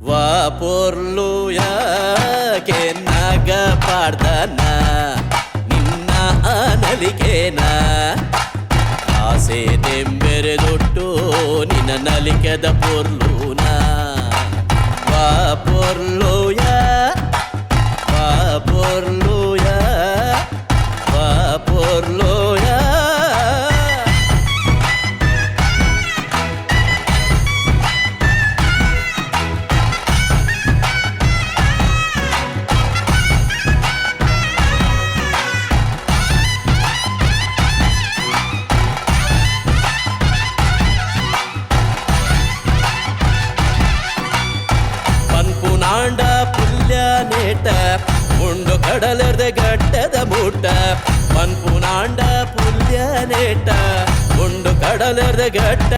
ವಾಪೊರ್ಲುಯ ಕೆನ್ನಾಗ ಪಾಡ್ದನ ನಿನ್ನ ನಲಿಕೆನ ಆಸೆ ತೆಂಬೆರೆದೊಟ್ಟು ನಿನ್ನ ನಲಿಕೆದ ಪೊರ್ಲುನ ವಾಪೊರ್ಲುಯ ವಾಪೊರ್ಲುಯ ವಾಪೊರ್ಲುಯ ಪನ್ಪುನಾಂಡ ಪುಲ್ಯ ನೇಟ ಮುಂಡು ಕಡಲರ್ದ ಗಡ್ಡದ ಮೂಟ ಪನ್ಪುನಾಂಡ ಪುಲ್ಯ ನೇಟ ಮುಂಡು ಕಡಲರ್ದ ಗಡ್ಡ